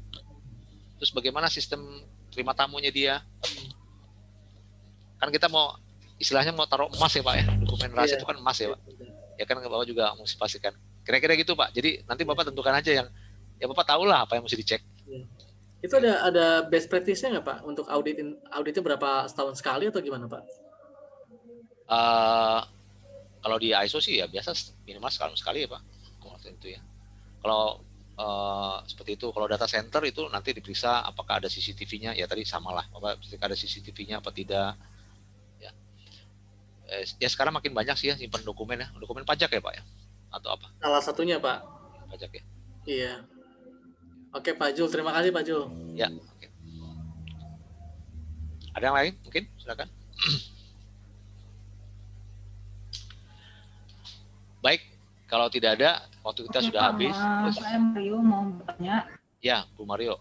A: Terus bagaimana sistem terima tamunya dia? Kan kita mau istilahnya mau taruh emas ya, Pak ya. Dokumen rahasia itu kan emas ya, Pak. Ya kan Bapak juga mesti pastikan. Kira-kira gitu, Pak. Jadi nanti Bapak tentukan aja yang ya Bapak tahulah apa yang mesti dicek.
F: Itu ada best practice-nya nggak, Pak, untuk auditnya berapa setahun sekali atau gimana, Pak?
A: Kalau di ISO sih ya biasa minimal setahun sekali ya, Pak. Itu ya. Kalau seperti itu, kalau data center itu nanti diperiksa apakah ada CCTV-nya, ya tadi samalah, Bapak ada CCTV-nya apa tidak. Ya. Ya sekarang makin banyak sih ya simpan dokumen ya, dokumen pajak ya, Pak ya, atau apa?
F: Salah satunya, Pak.
A: Pajak ya.
F: Iya. Oke, Pak Jul, terima kasih Pak Jul.
A: Ya. Oke. Ada yang lain mungkin, silakan. Baik, kalau tidak ada, waktu kita sudah habis.
E: Saya Mario mau bertanya.
A: Ya, Bu Mario.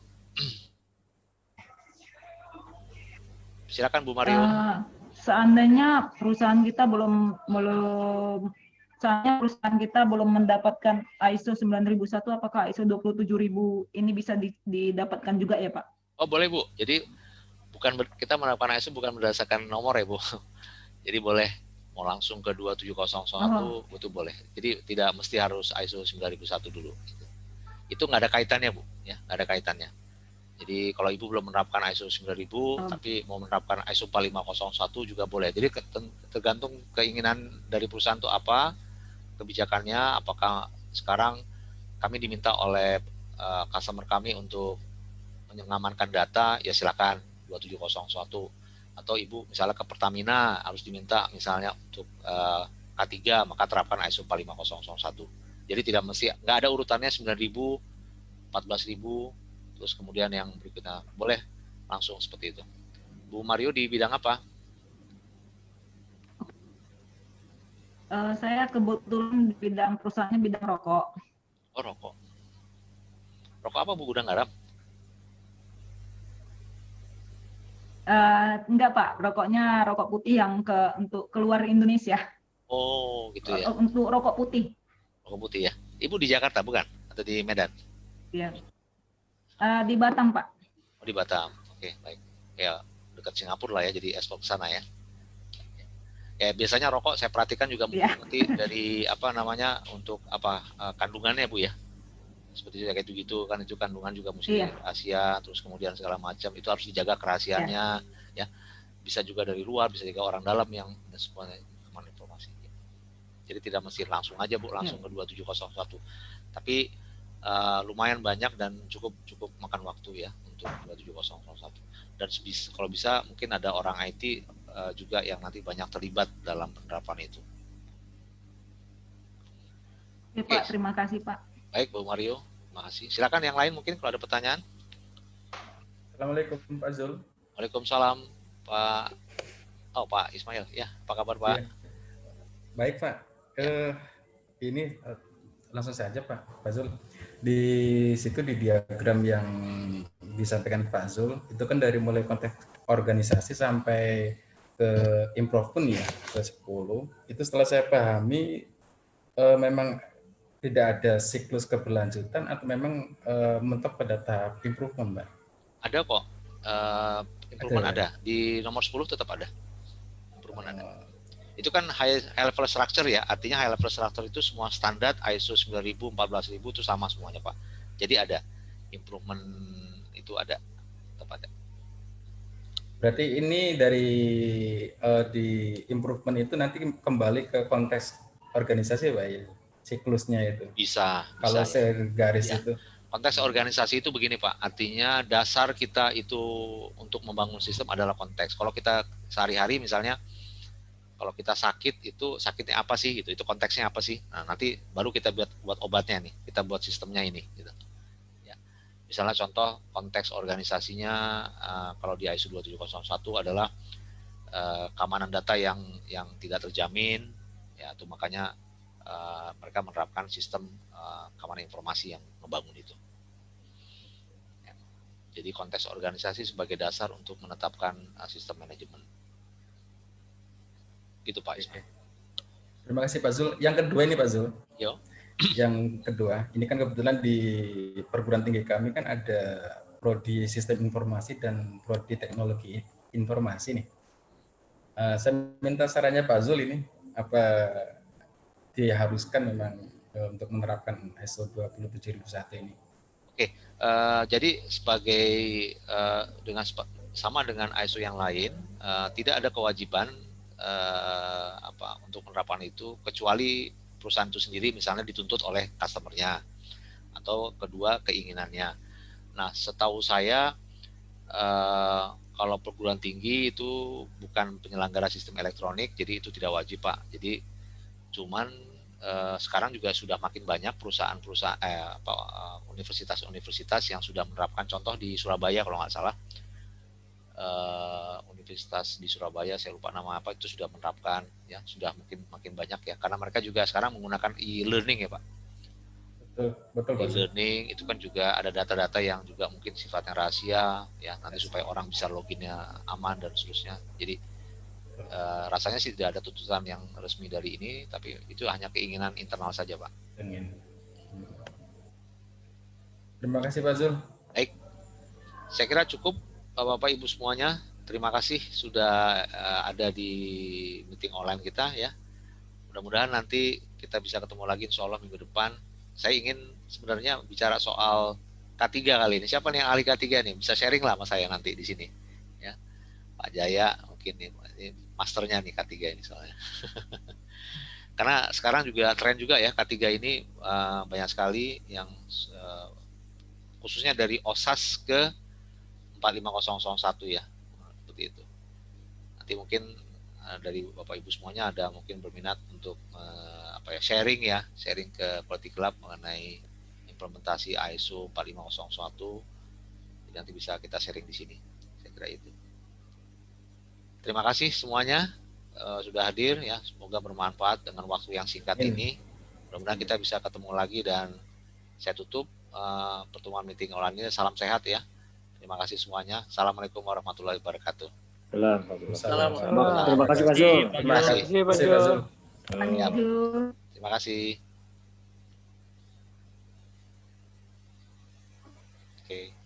A: Silakan Bu Mario.
E: Seandainya perusahaan kita belum mendapatkan ISO 9001, apakah ISO 27000 ini bisa didapatkan juga ya, Pak?
A: Oh, boleh, Bu. Jadi kita mendapatkan ISO bukan berdasarkan nomor ya, Bu. Jadi boleh mau langsung ke 27001 itu boleh. Jadi tidak mesti harus ISO 9001 dulu. Itu nggak ada kaitannya, Bu. Ya, nggak ada kaitannya. Jadi kalau Ibu belum menerapkan ISO 9000, tapi mau menerapkan ISO 4501 juga boleh. Jadi tergantung keinginan dari perusahaan itu apa, kebijakannya, apakah sekarang kami diminta oleh customer kami untuk mengamankan data, ya silakan 27001. Atau Ibu misalnya ke Pertamina harus diminta misalnya untuk K3, maka terapkan ISO 4501. Jadi tidak mesti, nggak ada urutannya 9.000, 14.000, terus kemudian yang berikutnya. Boleh langsung seperti itu. Bu Mario di bidang apa?
E: Saya kebetulan di bidang perusahaannya bidang rokok.
A: Oh, rokok. Rokok apa Bu? Gudang garam?
E: Enggak Pak, rokoknya rokok putih yang untuk keluar Indonesia.
A: Oh, gitu ya.
E: Untuk rokok putih.
A: Rokok putih ya. Ibu di Jakarta bukan? Atau di Medan?
E: Ya. Di Batam Pak.
A: Oh, di Batam. Oke, baik. Ya, dekat Singapura lah ya, jadi ekspor ke sana ya. Ya, biasanya rokok saya perhatikan juga nanti dari apa namanya untuk apa kandungannya Bu ya. Seperti itu kayak gitu kan, itu kandungan juga mesti rahasia, terus kemudian segala macam itu harus dijaga kerahasiaannya ya. Bisa juga dari luar, bisa juga orang dalam yang semuanya informasi. Jadi tidak mesti langsung aja Bu, langsung ke 2701. Tapi lumayan banyak dan cukup makan waktu ya untuk 27001. Dan kalau bisa mungkin ada orang IT juga yang nanti banyak terlibat dalam penerapan itu.
E: Ya, Pak, terima kasih Pak.
A: Baik Bu Mario, terima kasih. Silakan yang lain mungkin kalau ada pertanyaan.
G: Assalamualaikum Pak Zul.
A: Waalaikumsalam Pak. Oh Pak Ismail, ya apa kabar Pak?
G: Ya. Baik Pak. Ini langsung saja Pak Zul. Di situ di diagram yang disampaikan Pak Zul itu kan dari mulai konteks organisasi sampai ke improvement ya ke 10. Itu setelah saya pahami memang tidak ada siklus keberlanjutan atau memang mentok pada tahap improvement Mbak?
A: Ada kok. Improvement ada. Di nomor 10 tetap ada. Improvement ada. Itu kan high level structure ya, artinya high level structure itu semua standar ISO 9000, 14000 itu sama semuanya Pak. Jadi ada improvement itu ada, tetap ada.
G: Berarti ini dari di improvement itu nanti kembali ke konteks organisasi Pak ya, siklusnya itu.
A: Bisa.
G: Kalau saya garis
A: ya.
G: itu.
A: Konteks organisasi itu begini Pak, artinya dasar kita itu untuk membangun sistem adalah konteks. Kalau kita sehari-hari misalnya kalau kita sakit itu sakitnya apa sih gitu, itu konteksnya apa sih, nah nanti baru kita buat obatnya nih, kita buat sistemnya ini gitu ya. Misalnya contoh konteks organisasinya kalau di ISO 27001 adalah keamanan data yang tidak terjamin ya, itu makanya mereka menerapkan sistem keamanan informasi yang membangun itu ya. Jadi konteks organisasi sebagai dasar untuk menetapkan sistem manajemen. Gitu Pak Ismail.
G: Terima kasih Pak Zul. Yang kedua ini Pak Zul.
A: Yo.
G: Yang kedua, ini kan kebetulan di perguruan tinggi kami kan ada prodi sistem informasi dan prodi teknologi informasi nih. Saya minta sarannya Pak Zul ini, apa diharuskan memang untuk menerapkan ISO 27001 ini? Oke,
A: jadi sebagai sama dengan ISO yang lain, tidak ada kewajiban untuk penerapan itu kecuali perusahaan itu sendiri misalnya dituntut oleh customer-nya atau kedua keinginannya. Nah, setahu saya kalau perguruan tinggi itu bukan penyelenggara sistem elektronik, jadi itu tidak wajib Pak. Jadi cuman sekarang juga sudah makin banyak perusahaan-perusahaan universitas-universitas yang sudah menerapkan, contoh di Surabaya kalau nggak salah. Universitas di Surabaya, saya lupa nama apa, itu sudah menerapkan ya, sudah makin banyak ya, karena mereka juga sekarang menggunakan e-learning ya Pak.
G: Betul.
A: E-learning itu kan juga ada data-data yang juga mungkin sifatnya rahasia ya, nanti supaya orang bisa loginnya aman dan seterusnya. Jadi rasanya sih tidak ada tuntutan yang resmi dari ini, tapi itu hanya keinginan internal saja Pak.
G: Terima kasih Pak Zul.
A: Baik, saya kira cukup Bapak Ibu semuanya. Terima kasih sudah ada di meeting online kita ya. Mudah-mudahan nanti kita bisa ketemu lagi insya Allah minggu depan. Saya ingin sebenarnya bicara soal K3 kali ini. Siapa nih yang ahli K3 nih? Bisa sharing lah sama saya nanti di sini. Ya, Pak Jaya mungkin nih, ini masternya nih K3 ini soalnya. Karena sekarang juga tren juga ya K3 ini banyak sekali yang khususnya dari OSAS ke 45001 ya. Seperti itu. Nanti mungkin dari Bapak Ibu semuanya ada mungkin berminat untuk sharing ke Quality Club mengenai implementasi ISO 45001. Jadi nanti bisa kita sharing di sini. Saya kira itu. Terima kasih semuanya. sudah hadir ya. Semoga bermanfaat dengan waktu yang singkat ini. Mudah-mudahan kita bisa ketemu lagi, dan saya tutup pertemuan meeting online ini. Salam sehat ya. Terima kasih semuanya. Assalamualaikum warahmatullahi wabarakatuh.
B: Terima kasih Pak Zul.
A: Terima kasih.
D: Pak Zul.
A: Ya, terima kasih. Oke.